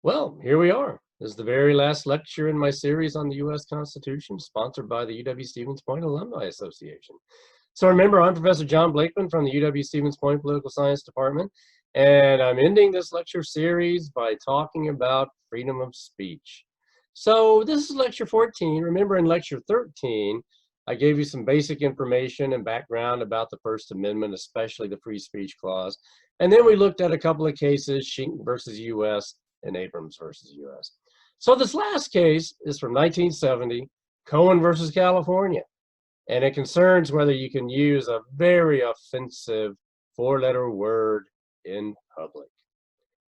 Well, here we are. This is the very last lecture in my series on the U.S. Constitution, sponsored by the UW-Stevens Point Alumni Association. So remember, I'm Professor John Blakeman from the UW-Stevens Point Political Science Department, and I'm ending this lecture series by talking about freedom of speech. So this is lecture 14. Remember, in lecture 13, I gave you some basic information and background about the First Amendment, especially the free speech clause. And then we looked at a couple of cases, Schenck versus U.S., and Abrams versus U.S. So this last case is from 1970, Cohen versus California, and it concerns whether you can use a very offensive four-letter word in public.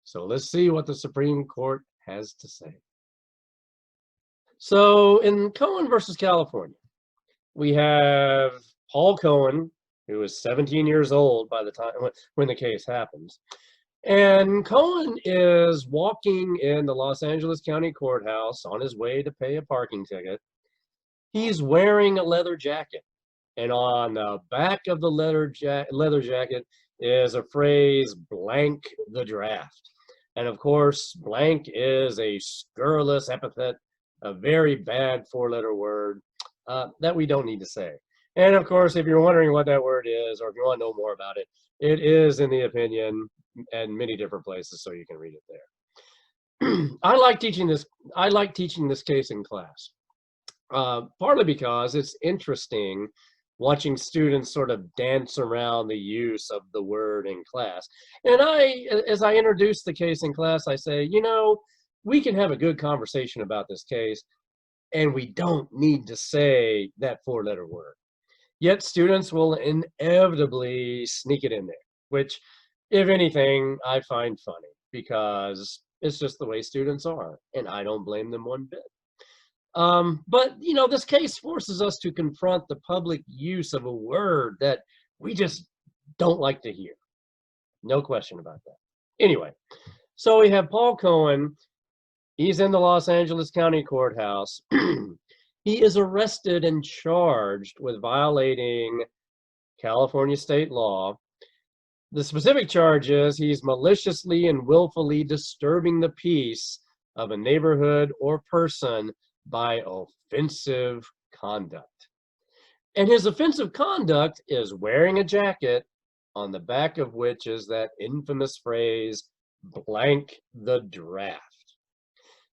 So let's see what the Supreme Court has to say. So in Cohen versus California, we have Paul Cohen, who was 17 years old by the time when the case happens. And Cohen is walking in the Los Angeles County Courthouse on his way to pay a parking ticket. He's wearing a leather jacket, and on the back of the leather jacket is a phrase, "blank the draft." And of course, blank is a scurrilous epithet, a very bad four-letter word that we don't need to say. And of course, if you're wondering what that word is, or if you want to know more about it, it is in the opinion and many different places, so you can read it there. I like teaching this case in class, partly because it's interesting watching students sort of dance around the use of the word in class. And as I introduce the case in class, I say, you know, we can have a good conversation about this case, and we don't need to say that four-letter word. Yet students will inevitably sneak it in there, which, if anything, I find funny because it's just the way students are, and I don't blame them one bit. But, you know, this case forces us to confront the public use of a word that we just don't like to hear. No question about that. Anyway, so we have Paul Cohen. He's in the Los Angeles County Courthouse. He is arrested and charged with violating California state law. The specific charge is he's maliciously and willfully disturbing the peace of a neighborhood or person by offensive conduct. And his offensive conduct is wearing a jacket on the back of which is that infamous phrase, "blank the draft."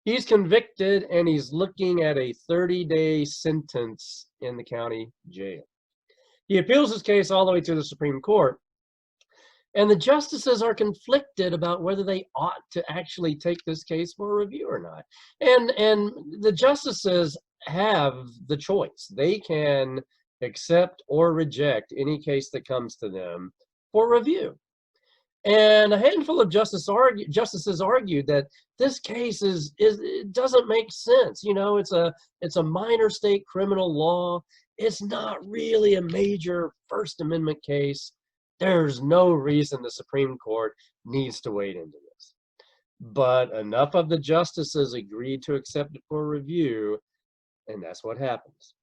He's convicted, and he's looking at a 30-day sentence in the county jail. He appeals his case all the way to the Supreme Court, and the justices are conflicted about whether they ought to actually take this case for a review or not. And the justices have the choice. They can accept or reject any case that comes to them for review. And a handful of justices argued that this case it doesn't make sense. You know, it's a minor state criminal law. It's not really a major First Amendment case. There's no reason the Supreme Court needs to wade into this. But enough of the justices agreed to accept it for review, and that's what happens.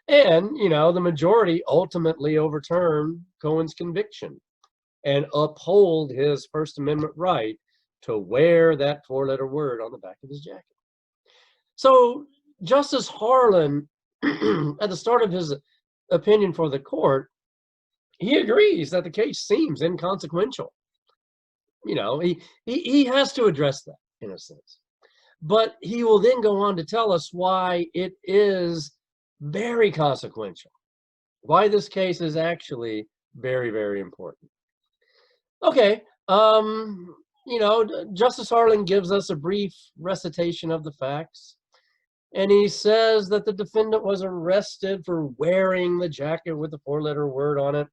And, you know, the majority ultimately overturned Cohen's conviction and uphold his First Amendment right to wear that four-letter word on the back of his jacket. So Justice Harlan, at the start of his opinion for the court, he agrees that the case seems inconsequential. You know, he has to address that in a sense. But he will then go on to tell us why it is very consequential, why this case is actually very, very important. Okay, you know, Justice Harlan gives us a brief recitation of the facts, and he says that the defendant was arrested for wearing the jacket with the four-letter word on it,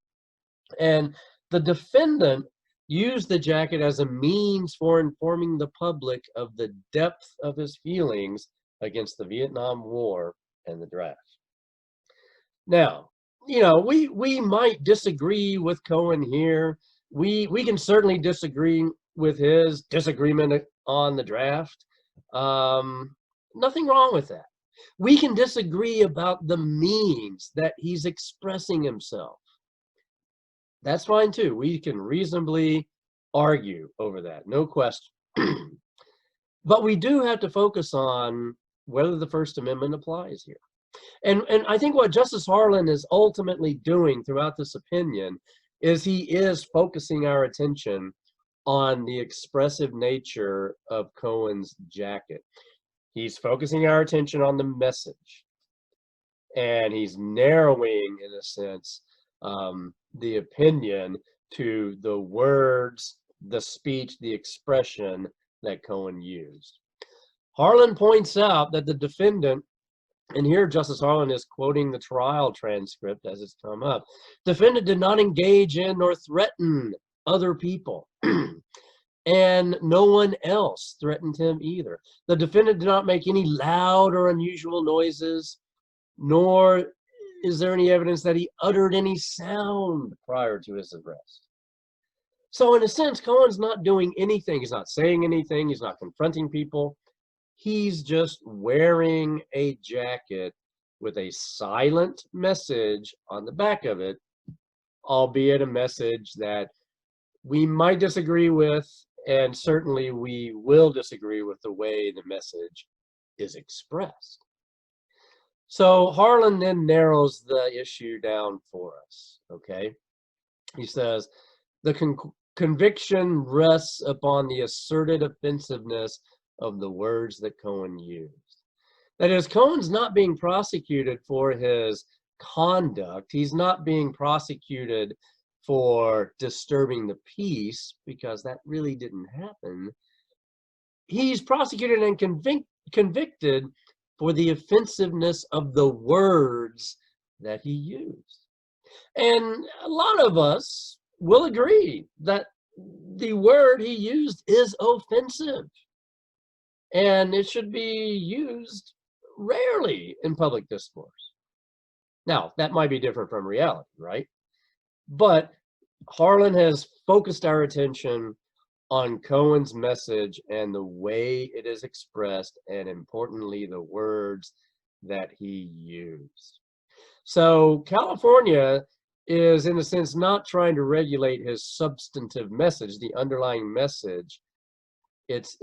and the defendant used the jacket as a means for informing the public of the depth of his feelings against the Vietnam War and the draft. Now, you know, we might disagree with Cohen here. We can certainly disagree with his disagreement on the draft. Nothing wrong with that. We can disagree about the means that he's expressing himself. That's fine too. We can reasonably argue over that, no question. But we do have to focus on whether the First Amendment applies here. And I think what Justice Harlan is ultimately doing throughout this opinion is he is focusing our attention on the expressive nature of Cohen's jacket. He's focusing our attention on the message, and he's narrowing, in a sense, the opinion to the words, the speech, the expression that Cohen used. Harlan points out that the defendant, and here Justice Harlan is quoting the trial transcript as it's come up, defendant did not engage in nor threaten other people. And no one else threatened him either. The defendant did not make any loud or unusual noises, nor is there any evidence that he uttered any sound prior to his arrest. So in a sense, Cohen's not doing anything. He's not saying anything. He's not confronting people. He's just wearing a jacket with a silent message on the back of it, albeit a message that we might disagree with, and certainly we will disagree with the way the message is expressed. So Harlan then narrows the issue down for us, okay? He says, the conviction rests upon the asserted offensiveness of the words that Cohen used. That is, Cohen's not being prosecuted for his conduct. He's not being prosecuted for disturbing the peace, because that really didn't happen. He's prosecuted and convicted for the offensiveness of the words that he used. And a lot of us will agree that the word he used is offensive, and it should be used rarely in public discourse. Now, that might be different from reality, right? But Harlan has focused our attention on Cohen's message and the way it is expressed, and importantly, the words that he used. So California is, in a sense, not trying to regulate his substantive message, the underlying message. It's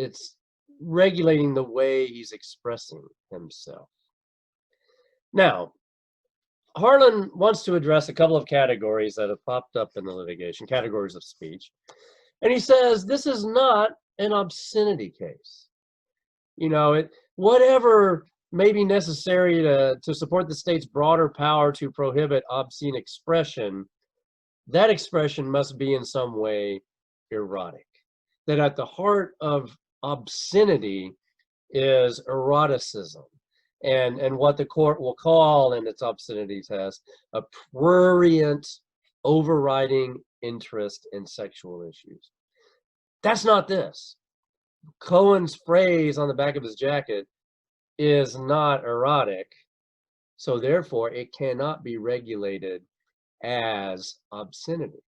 regulating the way he's expressing himself. Now, Harlan wants to address a couple of categories that have popped up in the litigation, categories of speech. And he says this is not an obscenity case. You know, whatever may be necessary to support the state's broader power to prohibit obscene expression, that expression must be in some way erotic. That at the heart of obscenity is eroticism. And what the court will call in its obscenity test a prurient overriding interest in sexual issues. That's not this. Cohen's phrase on the back of his jacket is not erotic, so therefore it cannot be regulated as obscenity.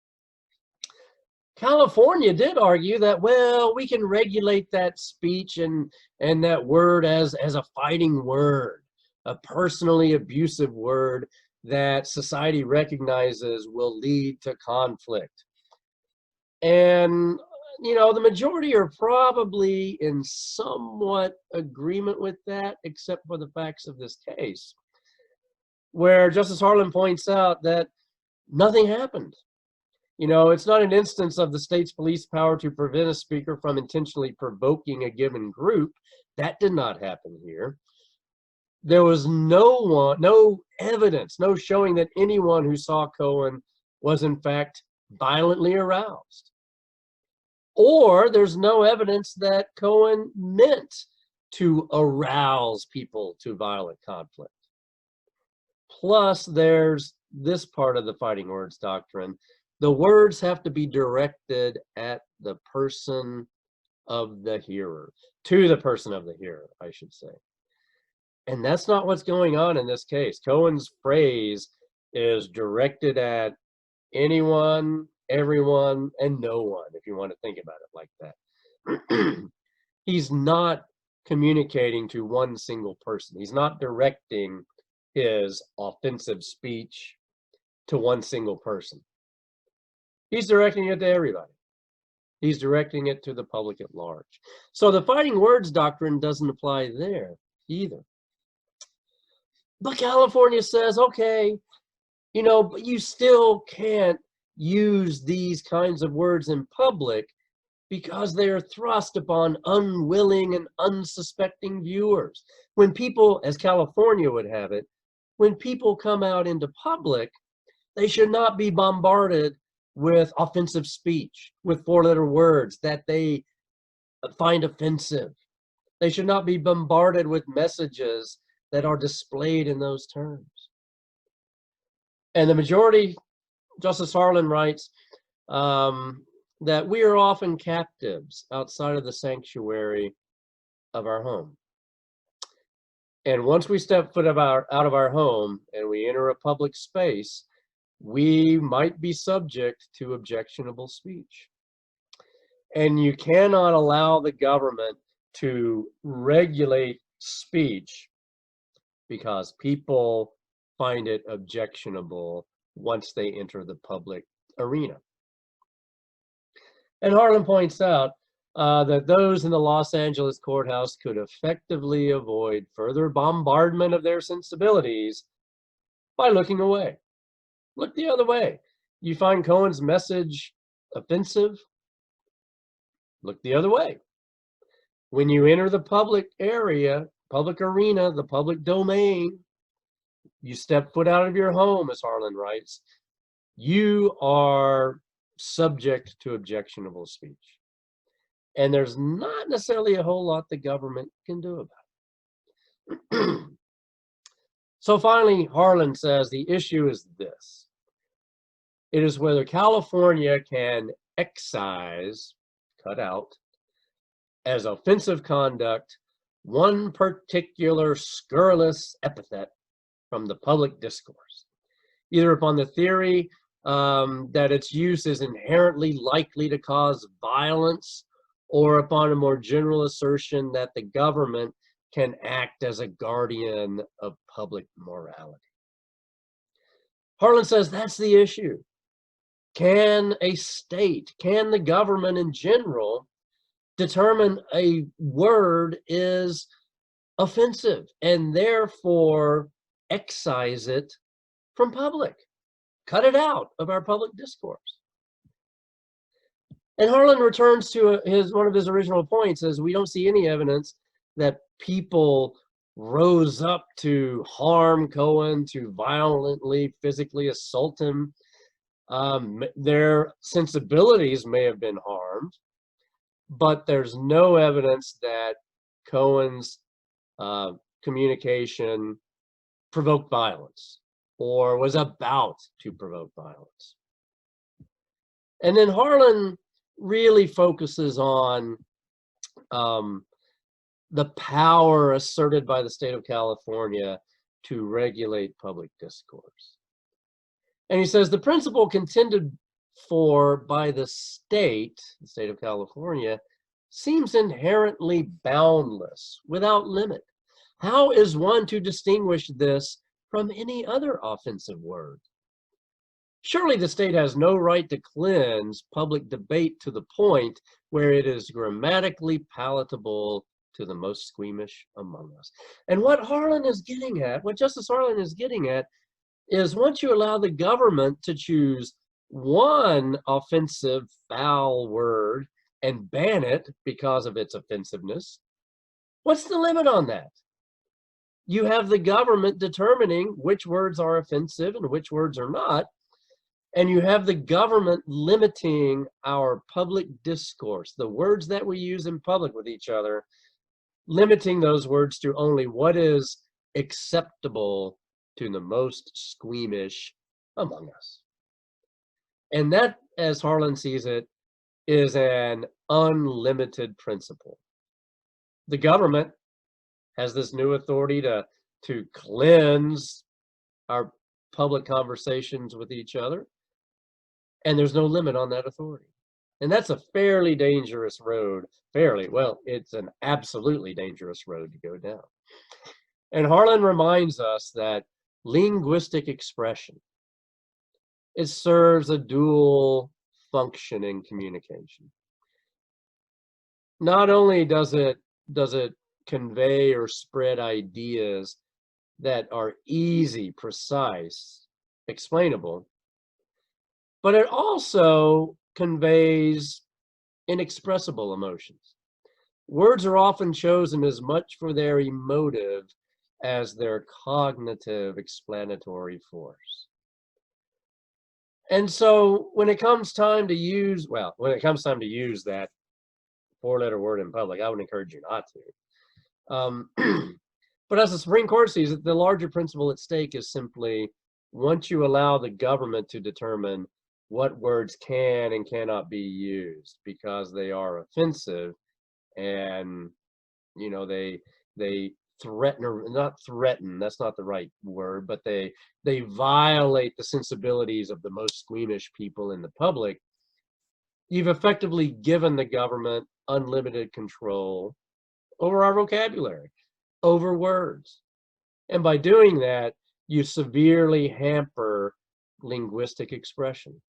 California did argue that, well, we can regulate that speech and that word as a fighting word, a personally abusive word that society recognizes will lead to conflict. And, you know, the majority are probably in somewhat agreement with that, except for the facts of this case, where Justice Harlan points out that nothing happened. You know, it's not an instance of the state's police power to prevent a speaker from intentionally provoking a given group. That did not happen here. There was no evidence, no showing that anyone who saw Cohen was in fact violently aroused. Or there's no evidence that Cohen meant to arouse people to violent conflict. Plus, there's this part of the fighting words doctrine. The words have to be directed at the person of the hearer, to the person of the hearer, I should say. And that's not what's going on in this case. Cohen's phrase is directed at anyone, everyone, and no one, if you want to think about it like that. He's not communicating to one single person. He's not directing his offensive speech to one single person. He's directing it to everybody. He's directing it to the public at large. So the fighting words doctrine doesn't apply there either. But California says, okay, but you still can't use these kinds of words in public because they are thrust upon unwilling and unsuspecting viewers. When people, as California would have it, when people come out into public, they should not be bombarded with offensive speech, with four-letter words that they find offensive. They should not be bombarded with messages that are displayed in those terms. And the majority, Justice Harlan writes, that we are often captives outside of the sanctuary of our home. And once we step foot out of our home and we enter a public space, we might be subject to objectionable speech. And you cannot allow the government to regulate speech because people find it objectionable once they enter the public arena. And Harlan points out that those in the Los Angeles courthouse could effectively avoid further bombardment of their sensibilities by looking away. Look the other way. You find Cohen's message offensive? Look the other way. When you enter the public area, public arena, the public domain, you step foot out of your home, as Harlan writes, you are subject to objectionable speech. And there's not necessarily a whole lot the government can do about it. So finally, Harlan says the issue is this. It is whether California can excise, cut out, as offensive conduct, one particular scurrilous epithet from the public discourse, either upon the theory that its use is inherently likely to cause violence, or upon a more general assertion that the government can act as a guardian of public morality. Harlan says that's the issue. Can a state, can the government in general determine a word is offensive and therefore excise it from public, cut it out of our public discourse? And Harlan returns to one of his original points, is we don't see any evidence that people rose up to harm Cohen, to violently, physically assault him. Their sensibilities may have been harmed, but there's no evidence that Cohen's communication provoked violence or was about to provoke violence. And then Harlan really focuses on the power asserted by the state of California to regulate public discourse. And he says the principle contended for by the state of California, seems inherently boundless, without limit. How is one to distinguish this from any other offensive word? Surely the state has no right to cleanse public debate to the point where it is grammatically palatable to the most squeamish among us. And what Harlan is getting at, what Justice Harlan is getting at, is once you allow the government to choose one offensive foul word and ban it because of its offensiveness, what's the limit on that? You have the government determining which words are offensive and which words are not. And you have the government limiting our public discourse, the words that we use in public with each other, limiting those words to only what is acceptable to the most squeamish among us. And that, as Harlan sees it, is an unlimited principle. The government has this new authority to cleanse our public conversations with each other, and there's no limit on that authority. And that's a fairly dangerous road. Well, it's an absolutely dangerous road to go down. And Harlan reminds us that linguistic expression, it serves a dual function in communication. not only does it convey or spread ideas that are easy, precise, explainable, but it also conveys inexpressible emotions. Words are often chosen as much for their emotive as their cognitive explanatory force. And so when it comes time to use, well, when it comes time to use that four-letter word in public, I would encourage you not to. But as the Supreme Court sees it, the larger principle at stake is simply once you allow the government to determine what words can and cannot be used because they are offensive and they threaten, or not threaten, that's not the right word, but they violate the sensibilities of the most squeamish people in the public, you've effectively given the government unlimited control over our vocabulary, over words. And by doing that, you severely hamper linguistic expression.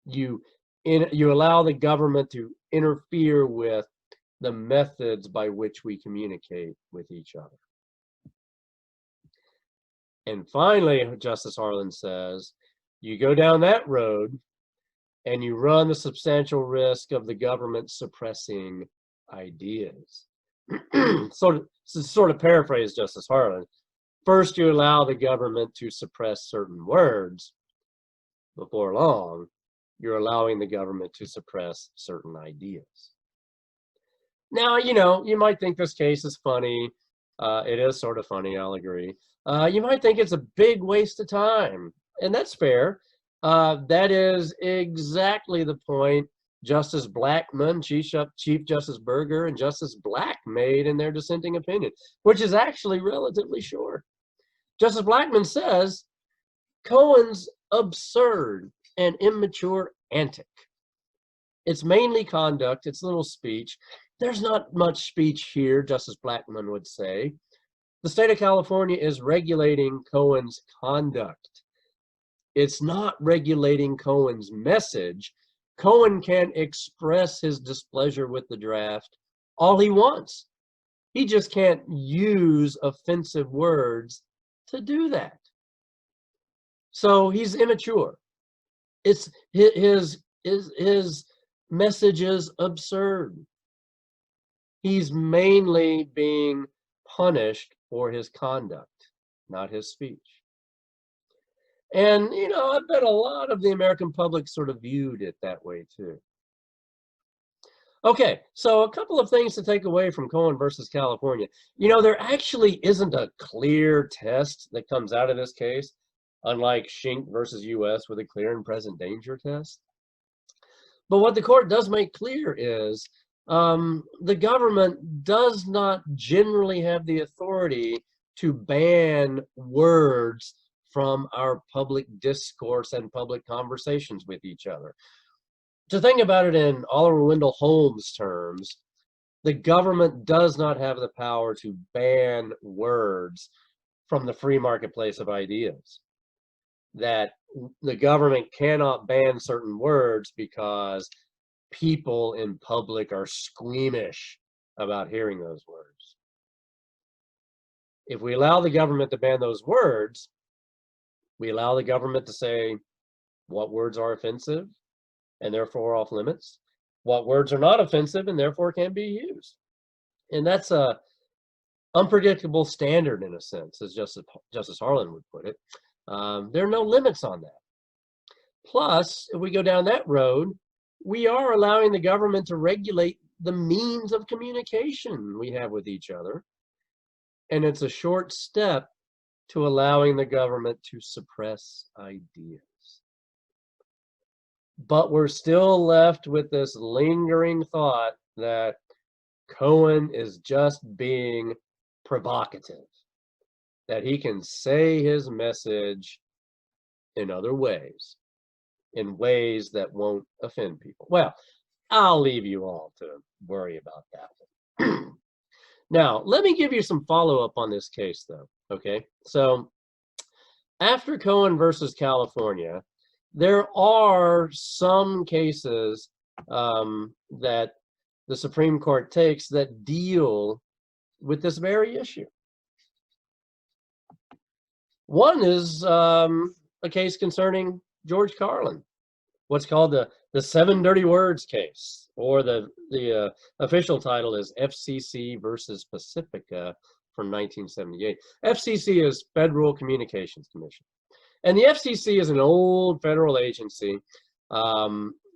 You allow the government to interfere with the methods by which we communicate with each other. And finally, Justice Harlan says, you go down that road and you run the substantial risk of the government suppressing ideas. So to sort of paraphrase Justice Harlan, first you allow the government to suppress certain words. Before long, you're allowing the government to suppress certain ideas. Now, you might think this case is funny. It is sort of funny, I'll agree. You might think it's a big waste of time, and that's fair. That is exactly the point Justice Blakeman, Chief Justice Berger, and Justice Black made in their dissenting opinion, which is actually relatively short. Justice Blakeman says, Cohen's absurd and immature antic. It's mainly conduct, it's little speech. There's not much speech here, Justice Blakeman would say. The state of California is regulating Cohen's conduct. It's not regulating Cohen's message. Cohen can express his displeasure with the draft all he wants. He just can't use offensive words to do that. So he's immature. It's his message is absurd. He's mainly being punished for his conduct, not his speech. And, I bet a lot of the American public sort of viewed it that way too. Okay, so a couple of things to take away from Cohen versus California. There actually isn't a clear test that comes out of this case, unlike Schenck versus U.S. with a clear and present danger test. But what the court does make clear is the government does not generally have the authority to ban words from our public discourse and public conversations with each other. To think about it in Oliver Wendell Holmes terms, the government does not have the power to ban words from the free marketplace of ideas. That the government cannot ban certain words because people in public are squeamish about hearing those words. If we allow the government to ban those words, we allow the government to say what words are offensive and therefore off limits, what words are not offensive and therefore can be used. And that's a unpredictable standard in a sense, as Justice Harlan would put it. There are no limits on that. Plus, if we go down that road, we are allowing the government to regulate the means of communication we have with each other. And it's a short step to allowing the government to suppress ideas. But we're still left with this lingering thought that Cohen is just being provocative, that he can say his message in other ways, in ways that won't offend people. Well, I'll leave you all to worry about that. Now, let me give you some follow-up on this case, though, okay? So, after Cohen versus California, there are some cases that the Supreme Court takes that deal with this very issue. One is a case concerning George Carlin, what's called the 7 Dirty Words case, or the official title is FCC versus Pacifica from 1978. FCC is Federal Communications Commission. And the FCC is an old federal agency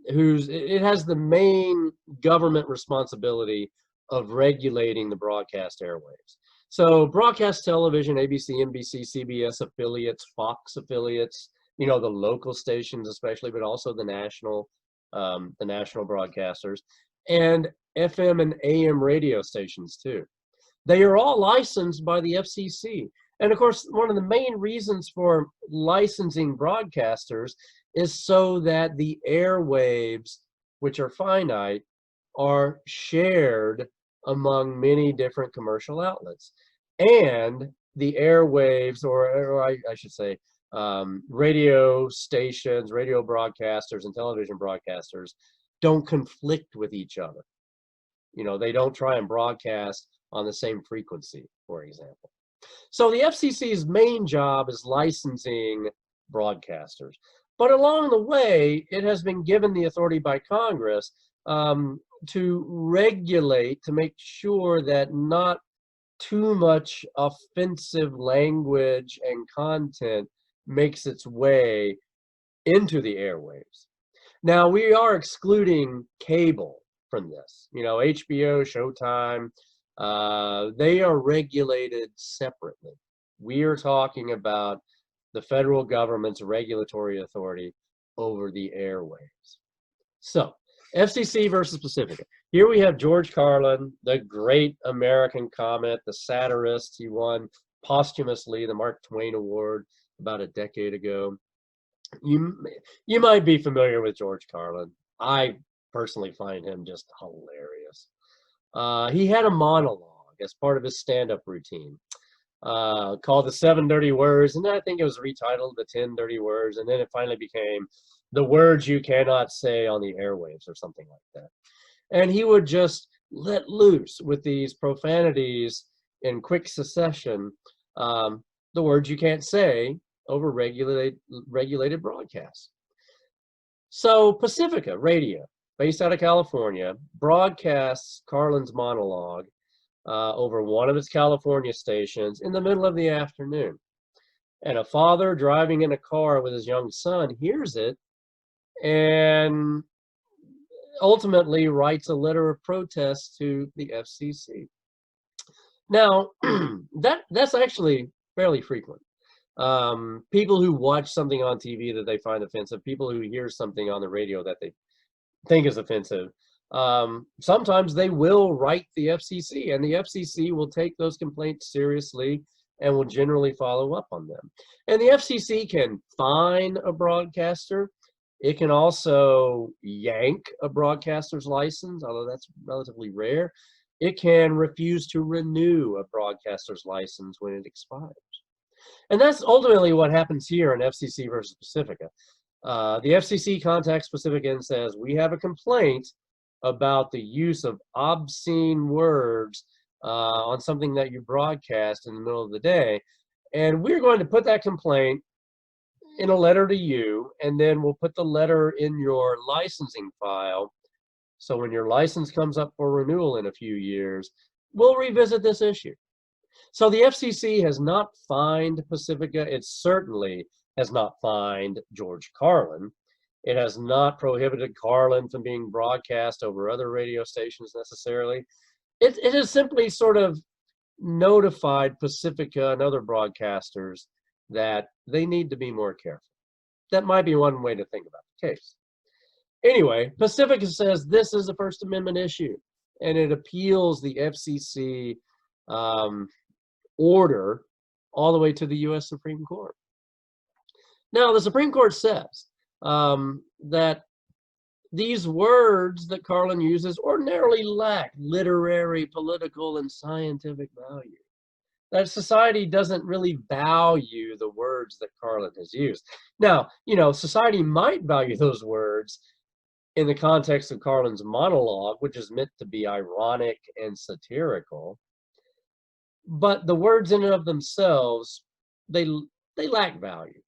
it has the main government responsibility of regulating the broadcast airwaves. So broadcast television, ABC, NBC, CBS affiliates, Fox affiliates, the local stations especially, but also the national broadcasters, and FM and AM radio stations too. They are all licensed by the FCC. And of course, one of the main reasons for licensing broadcasters is so that the airwaves, which are finite, are shared among many different commercial outlets. And the airwaves, or I should say, radio stations, radio broadcasters, and television broadcasters don't conflict with each other. They don't try and broadcast on the same frequency, for example. So the FCC's main job is licensing broadcasters. But along the way, it has been given the authority by Congress to regulate, to make sure that not too much offensive language and content makes its way into the airwaves. Now, we are excluding cable from this. HBO, Showtime, they are regulated separately. We are talking about the federal government's regulatory authority over the airwaves. So, FCC versus Pacifica. Here we have George Carlin, the great American comic, the satirist. He won posthumously the Mark Twain Award about a decade ago. You might be familiar with George Carlin. I personally find him just hilarious. He had a monologue as part of his stand-up routine called The 7 Dirty Words, and I think it was retitled The 10 Dirty Words, and then it finally became The Words You Cannot Say on the Airwaves or something like that. And he would just let loose with these profanities in quick succession, the words you can't say over regulated broadcasts. So Pacifica Radio, based out of California, broadcasts Carlin's monologue over one of its California stations in the middle of the afternoon. And a father driving in a car with his young son hears it and ultimately writes a letter of protest to the FCC. Now, that's actually fairly frequent. People who watch something on TV that they find offensive, people who hear something on the radio that they think is offensive, sometimes they will write the FCC, and the FCC will take those complaints seriously and will generally follow up on them. And the FCC can fine a broadcaster. It can also yank a broadcaster's license, although that's relatively rare. It can refuse to renew a broadcaster's license when it expires. And that's ultimately what happens here in FCC versus Pacifica. The FCC contacts Pacifica and says, we have a complaint about the use of obscene words on something that you broadcast in the middle of the day. And we're going to put that complaint in a letter to you, and then we'll put the letter in your licensing file. So when your license comes up for renewal in a few years, we'll revisit this issue. So the FCC has not fined Pacifica. It certainly has not fined George Carlin. It has not prohibited Carlin from being broadcast over other radio stations necessarily. It has simply sort of notified Pacifica and other broadcasters that they need to be more careful. That might be one way to think about the case. Anyway, Pacifica says this is a First Amendment issue, and it appeals the FCC order all the way to the U.S. Supreme Court. Now, the Supreme Court says that these words that Carlin uses ordinarily lack literary, political, and scientific value. That society doesn't really value the words that Carlin has used. Now, society might value those words in the context of Carlin's monologue, which is meant to be ironic and satirical. But the words in and of themselves, they lack value,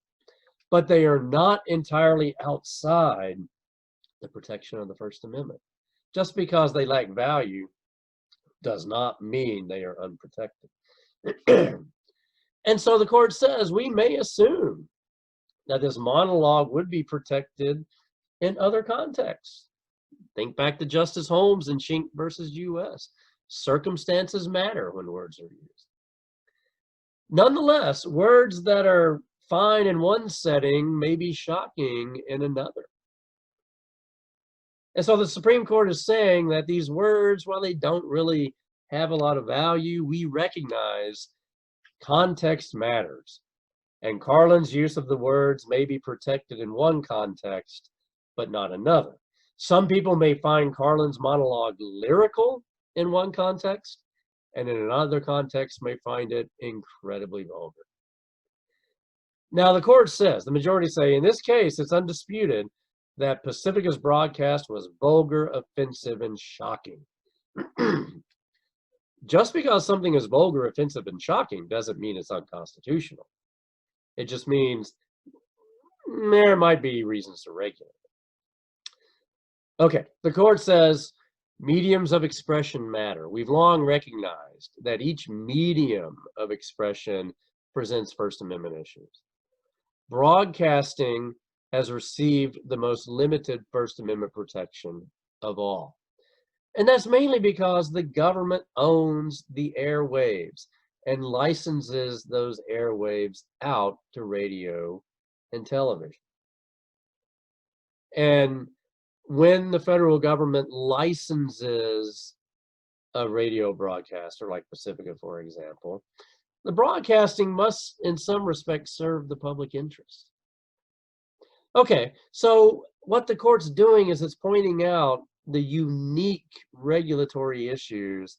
but they are not entirely outside the protection of the First Amendment. Just because they lack value does not mean they are unprotected. And so the court says we may assume that this monologue would be protected in other contexts. Think back to Justice Holmes in Schenck versus U.S. Circumstances matter when words are used. Nonetheless, words that are fine in one setting may be shocking in another. And so the Supreme Court is saying that these words, while they don't really have a lot of value, we recognize context matters. And Carlin's use of the words may be protected in one context, but not another. Some people may find Carlin's monologue lyrical in one context, and in another context may find it incredibly vulgar. Now, the court says, the majority say, in this case, it's undisputed that Pacifica's broadcast was vulgar, offensive, and shocking. Just because something is vulgar, offensive, and shocking doesn't mean it's unconstitutional. It just means there might be reasons to regulate it. Okay, the court says mediums of expression matter. We've long recognized that each medium of expression presents First Amendment issues. Broadcasting has received the most limited First Amendment protection of all. And that's mainly because the government owns the airwaves and licenses those airwaves out to radio and television. And when the federal government licenses a radio broadcaster like Pacifica, for example, the broadcasting must, in some respects, serve the public interest. Okay, so what the court's doing is it's pointing out the unique regulatory issues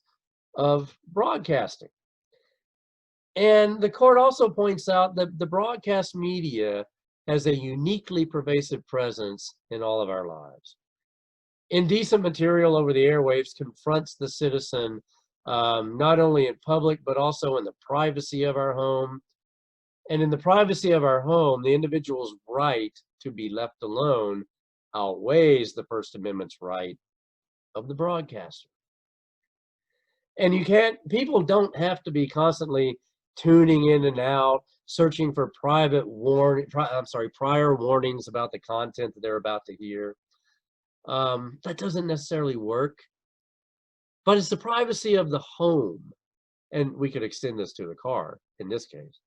of broadcasting. And the court also points out that the broadcast media has a uniquely pervasive presence in all of our lives. Indecent material over the airwaves confronts the citizen not only in public, but also in the privacy of our home. And in the privacy of our home, the individual's right to be left alone outweighs the First Amendment's right of the broadcaster. And people don't have to be constantly tuning in and out, searching for prior warnings about the content that they're about to hear. That doesn't necessarily work. But it's the privacy of the home, and we could extend this to the car in this case.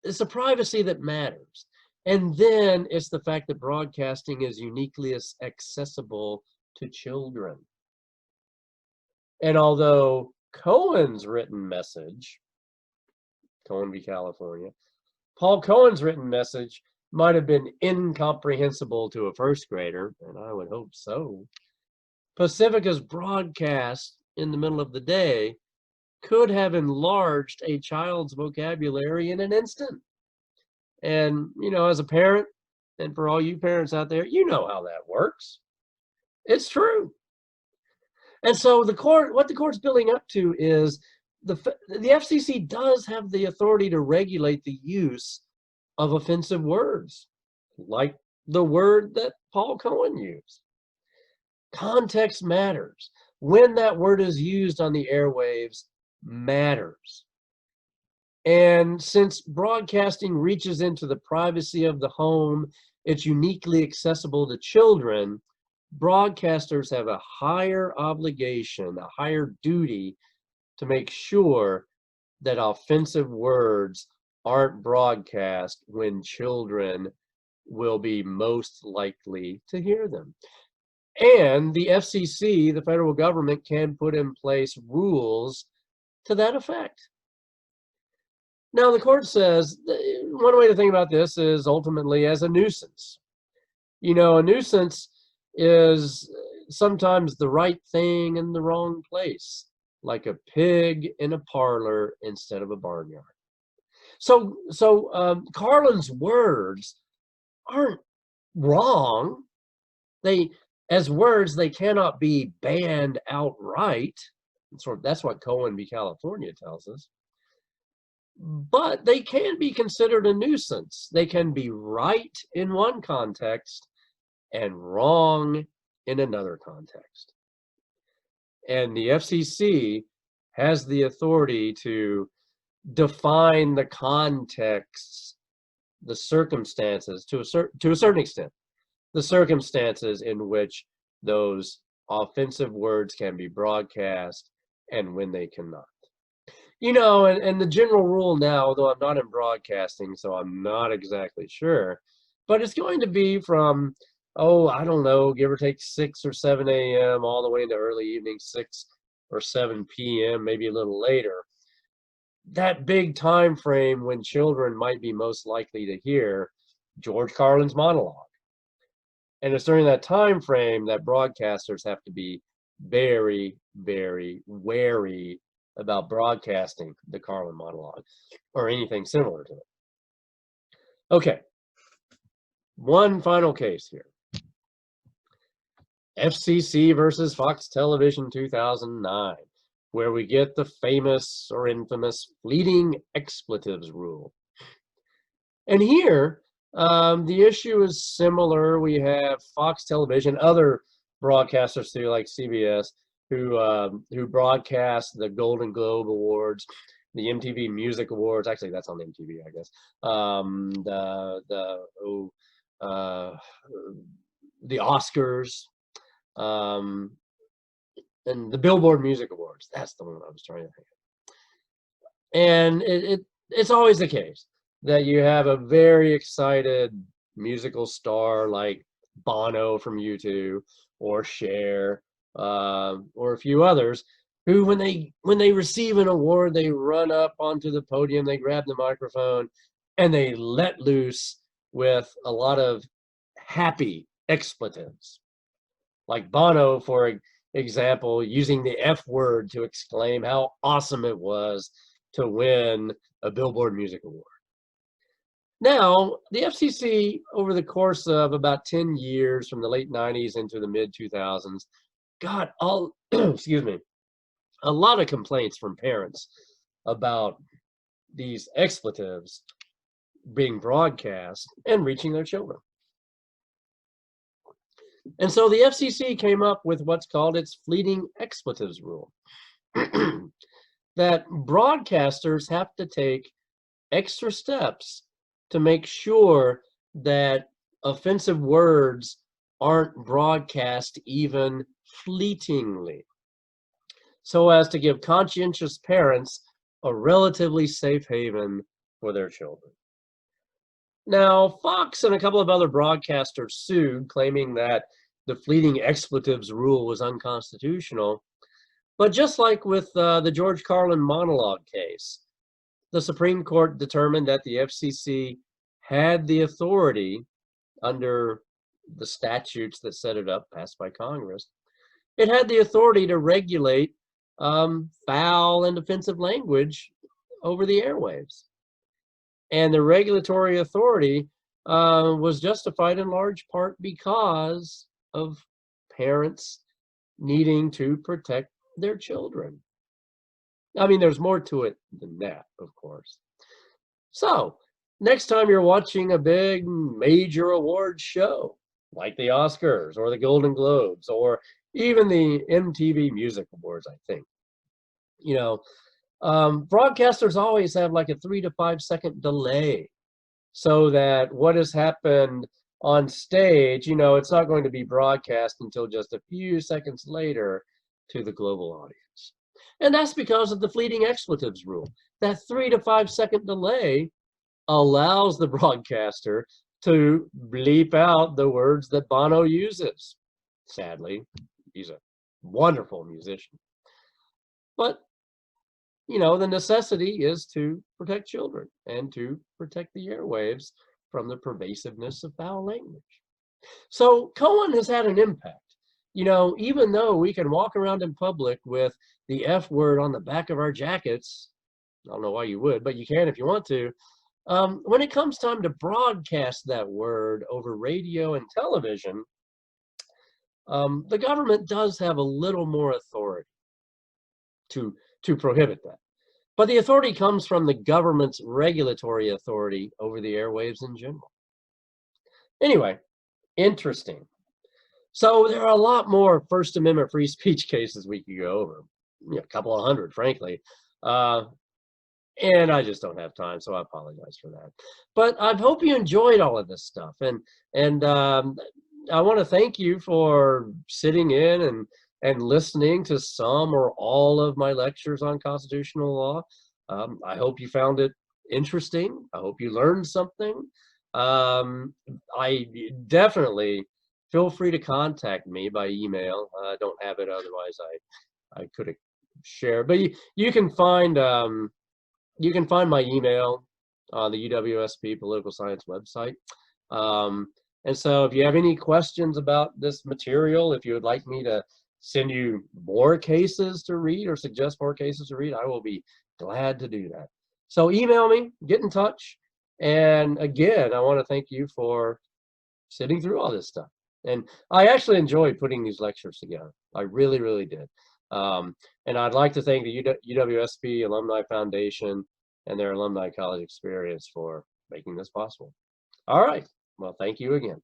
It's the privacy that matters. And then it's the fact that broadcasting is uniquely accessible to children. And although Cohen's written message, Cohen v. California, Paul Cohen's written message might have been incomprehensible to a first grader, and I would hope so. Pacifica's broadcast in the middle of the day could have enlarged a child's vocabulary in an instant. And, as a parent, and for all you parents out there, you know how that works. It's true. And so what the court's building up to is the FCC does have the authority to regulate the use of offensive words, like the word that Paul Cohen used. Context matters. When that word is used on the airwaves matters. And since broadcasting reaches into the privacy of the home, it's uniquely accessible to children, broadcasters have a higher obligation, a higher duty to make sure that offensive words aren't broadcast when children will be most likely to hear them. And the FCC, the federal government, can put in place rules to that effect. Now, the court says one way to think about this is ultimately as a nuisance. A nuisance is sometimes the right thing in the wrong place, like a pig in a parlor instead of a barnyard. So Carlin's words aren't wrong. They as words, they cannot be banned outright. That's what Cohen v. California tells us. But they can be considered a nuisance. They can be right in one context and wrong in another context. And the FCC has the authority to define the contexts, the circumstances, to a certain extent, the circumstances in which those offensive words can be broadcast and when they cannot. You know, and the general rule now, although I'm not in broadcasting, so I'm not exactly sure, but it's going to be from, oh, I don't know, give or take 6 or 7 a.m. all the way into early evening, 6 or 7 p.m., maybe a little later. That big time frame when children might be most likely to hear George Carlin's monologue. And it's during that time frame that broadcasters have to be very, very wary about broadcasting the Carlin monologue or anything similar to it. Okay, one final case here. FCC versus Fox Television 2009, where we get the famous or infamous fleeting expletives rule. And here, the issue is similar. We have Fox Television, other broadcasters too, like CBS, who broadcast the Golden Globe Awards, the MTV Music Awards. Actually, that's on MTV, I guess. The Oscars, and the Billboard Music Awards. That's the one I was trying to think of. And it's always the case that you have a very excited musical star like Bono from U2 or Cher, or a few others who, when they receive an award, they run up onto the podium, they grab the microphone, and they let loose with a lot of happy expletives. Like Bono, for example, using the F word to exclaim how awesome it was to win a Billboard Music Award. Now, the FCC, over the course of about 10 years, from the late 90s into the mid 2000s, got excuse me, a lot of complaints from parents about these expletives being broadcast and reaching their children. And so the FCC came up with what's called its fleeting expletives rule, that broadcasters have to take extra steps to make sure that offensive words aren't broadcast even fleetingly, so as to give conscientious parents a relatively safe haven for their children. Now, Fox and a couple of other broadcasters sued, claiming that the fleeting expletives rule was unconstitutional. But just like with the George Carlin monologue case, the Supreme Court determined that the FCC had the authority, under the statutes that set it up, passed by Congress, it had the authority to regulate foul and offensive language over the airwaves. And the regulatory authority was justified in large part because of parents needing to protect their children. I mean, there's more to it than that, of course. So, next time you're watching a big major awards show, like the Oscars or the Golden Globes or even the MTV Music Awards, I think, you know, broadcasters always have like a 3 to 5 second delay, so that what has happened on stage, you know, it's not going to be broadcast until just a few seconds later to the global audience. And that's because of the fleeting expletives rule. That 3 to 5 second delay allows the broadcaster to bleep out the words that Bono uses. Sadly, he's a wonderful musician. But, you know, the necessity is to protect children and to protect the airwaves from the pervasiveness of foul language. So Cohen has had an impact. You know, even though we can walk around in public with the F word on the back of our jackets, I don't know why you would, but you can if you want to. When it comes time to broadcast that word over radio and television, the government does have a little more authority to prohibit that. But the authority comes from the government's regulatory authority over the airwaves in general. Anyway, interesting. So there are a lot more First Amendment free speech cases we could go over, a couple of hundred, frankly. Uh, and I just don't have time, so I apologize for that. But I hope you enjoyed all of this stuff, and I want to thank you for sitting in and listening to some or all of my lectures on constitutional law. I hope you found it interesting. I hope you learned something. I definitely feel free to contact me by email. I don't have it, otherwise I could have shared. But you can find. You can find my email on the UWSP Political Science website. And so if you have any questions about this material, if you would like me to send you more cases to read or suggest more cases to read, I will be glad to do that. So email me, get in touch. And again, I want to thank you for sitting through all this stuff. And I actually enjoyed putting these lectures together. I really, really did. And I'd like to thank the UWSP Alumni Foundation and their Alumni College Experience for making this possible. All right. Well, thank you again.